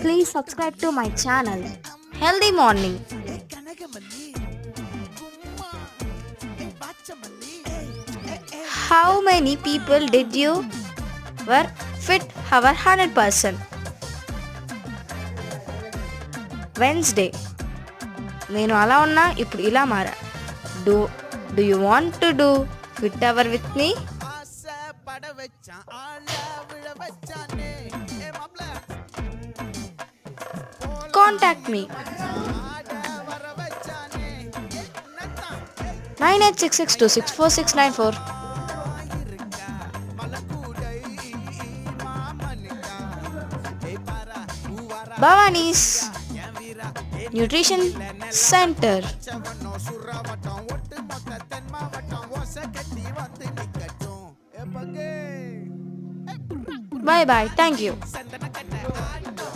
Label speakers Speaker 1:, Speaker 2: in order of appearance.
Speaker 1: Please subscribe to my channel. Healthy Morning. How many people did you were fit our 100%? Wednesday. నేను అలా ఉన్నా ఇప్పుడు ఇలా మారా. Do Do you want to do fit hour with me? Contact me 9866264694. Bhavani's Nutrition Center. Bye bye. Thank you.